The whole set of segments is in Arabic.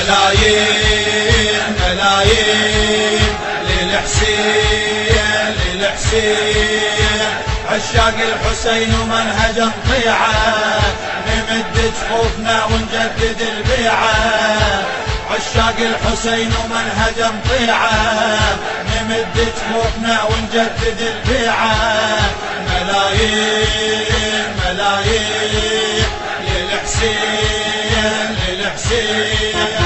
ملايين ملايين للحسين للحسين، عشاق الحسين ومنهج نطيعه، نمد جفوفنا ونجدد البيعه. عشاق الحسين ومنهج نطيعه، نمد جفوفنا ونجدد البيعه. ملايين ملايين للحسين للحسين.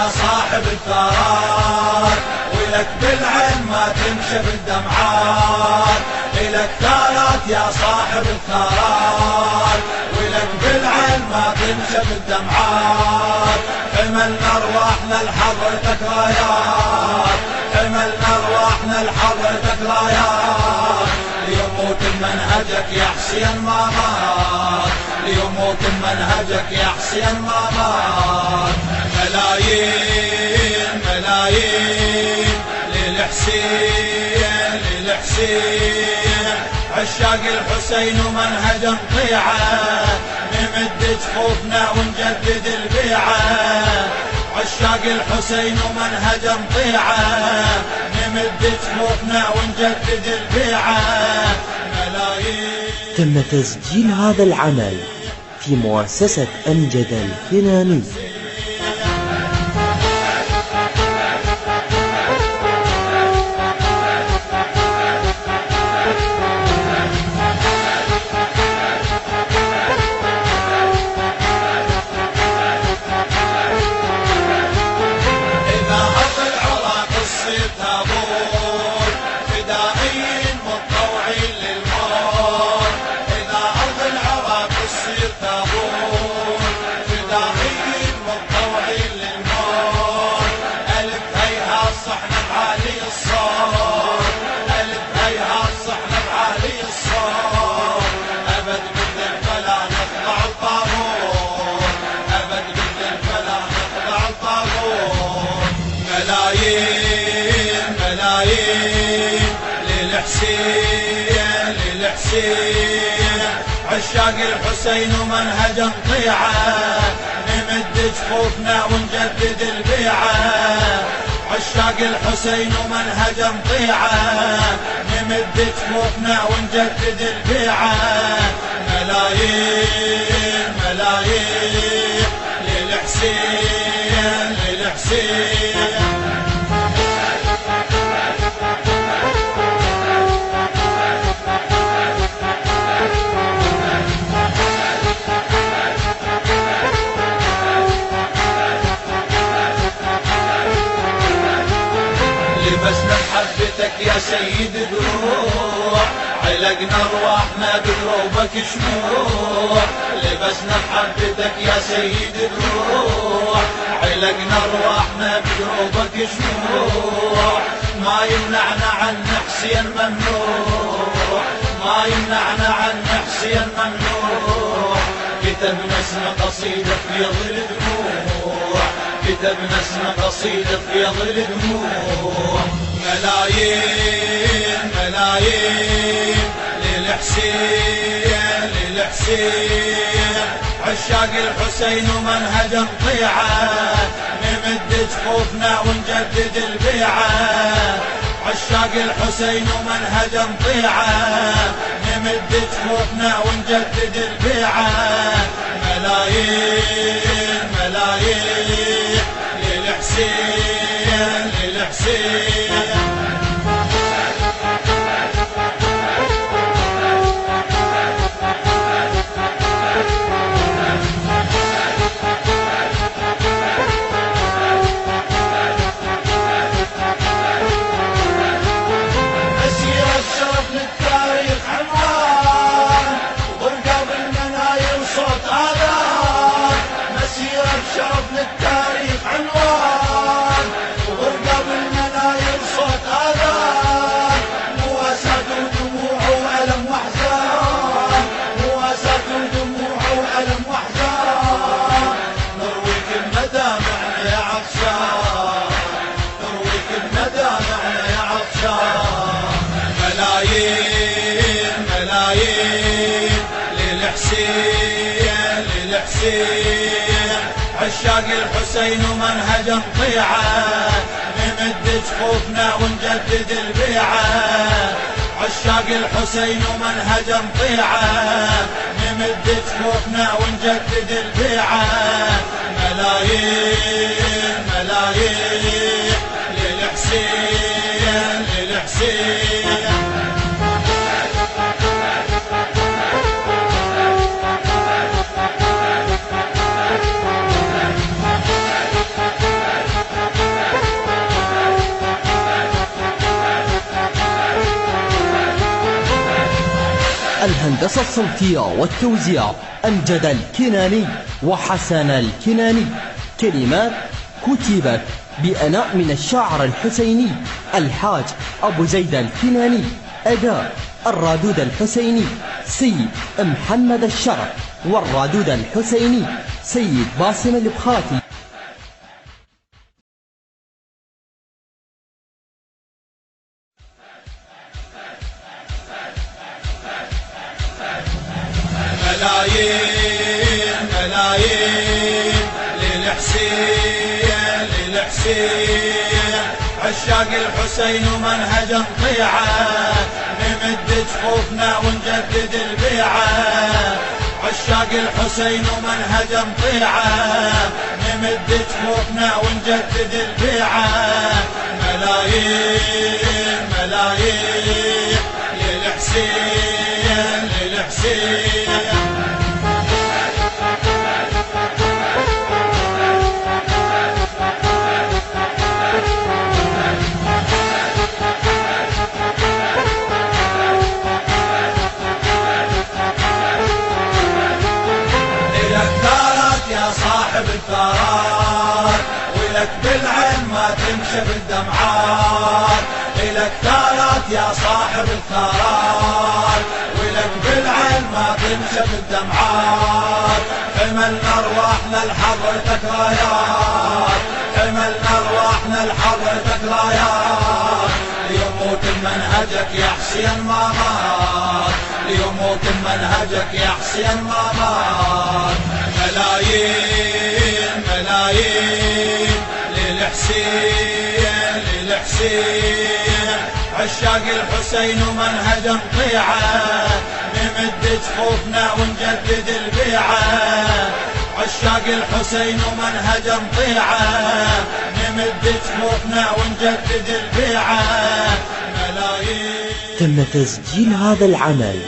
صاحب الثارات ولك بالعين ما تنشف الدمعات، إلك ثارات يا صاحب الثارات، ولك بالعين ما تنشف الدمعات. حملنا ارواحنا لحضرتك رايات، حملنا ارواحنا لحضرتك رايات. ليموت منهجك يا حسين ما مات، ليموت منهجك يا حسين ما مات. ملايين ملايين للحسين للحسين، عشاق الحسين ومنهج نطيعه، نمد جفوفنا ونجدد البيعه. عشاق الحسين ومنهج نطيعه، نمد جفوفنا ونجدد البيعه. ملايين. تم تسجيل هذا العمل في مؤسسة أمجد الكناني. ملايين ملايين للحسين للحسين، عشاق الحسين ومنهج نطيعه، نمد جفوفنا ونجدد البيعه. عشاق الحسين ومنهج نطيعه، نمد جفوفنا ونجدد البيعه. ملايين ملايين للحسين للحسين. لبسنا محبتك يا سيد دروع، علقنا ارواحنا بدروبك شموع. لبسنا محبتك يا سيد دروع، علقنا ارواحنا بدروبك شموع. ما يمنعنا عن حسين ممنوع، ما يمنعنا عن حسين ممنوع. كتبنا اسم قصيدة في ظل دموع، كتبنا اسم قصيدة في ظل دموع. ملايين ملايين للحسين للحسين، عشاق الحسين ومنهج نطيعه، نمد جفوفنا ونجدد البيعه. عشاق الحسين ومنهج نطيعه، نمد جفوفنا ونجدد البيعه. ملايين ملايين للحسين للحسين. شرف للتاريخ عنوان، وغرقة بالمناير للحسين عشاق الحسين ومنهج نطيعه نمد جفوفنا ونجدد البيعه عشاق الحسين ومنهج نطيعه نمد جفوفنا ونجدد البيعه ملايين ملايين للحسين للحسين الهندسة الصوتية والتوزيع أمجد الكناني وحسن الكناني. كلمات كتبت بأناء من الشاعر الحسيني الحاج أبو زيد الكناني. أداء الرادود الحسيني سيد محمد الشرف، والرادود الحسيني سيد باسم البخاتي. ملايين ملايين للحسين للحسين عشاق الحسين ومنهج نطيعه نمد جفوفنا ونجدد البيعه عشاق الحسين ومنهج نطيعه نمد جفوفنا ونجدد البيعه ملايين ملايين للحسين للحسين صاحب الثارات ولك بالعين ما تنشف الدمعات إلك ثارات يا صاحب الثارات ولك بالعين ما تنشف الدمعات حملنا ارواحنا لحضرتك رايات حملنا ارواحنا لحضرتك رايات ليموت منهجك يا حسين ما مات ليموت منهجك يا حسين ما مات ملايين ملايين للحسين للحسين عشاق الحسين ومنهج نطيعه نمد جفوفنا ونجدد البيعه عشاق الحسين ومنهج نطيعه نمد جفوفنا ونجدد البيعه ملايين. تم تسجيل هذا العمل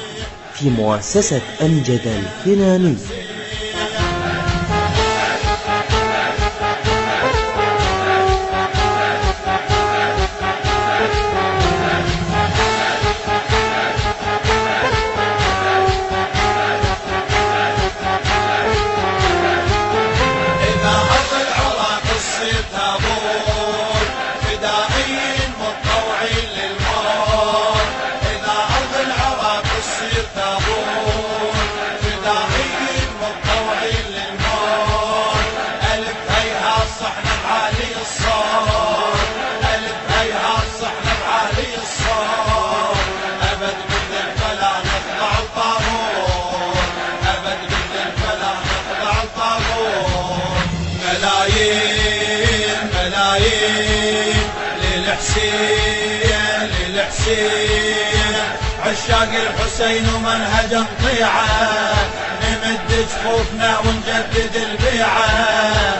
في مؤسسة أمجد الكناني. ملايين ملايين للحسين للحسين عشاق الحسين ومنهج نطيعه نمد جفوفنا ونجدد البيعه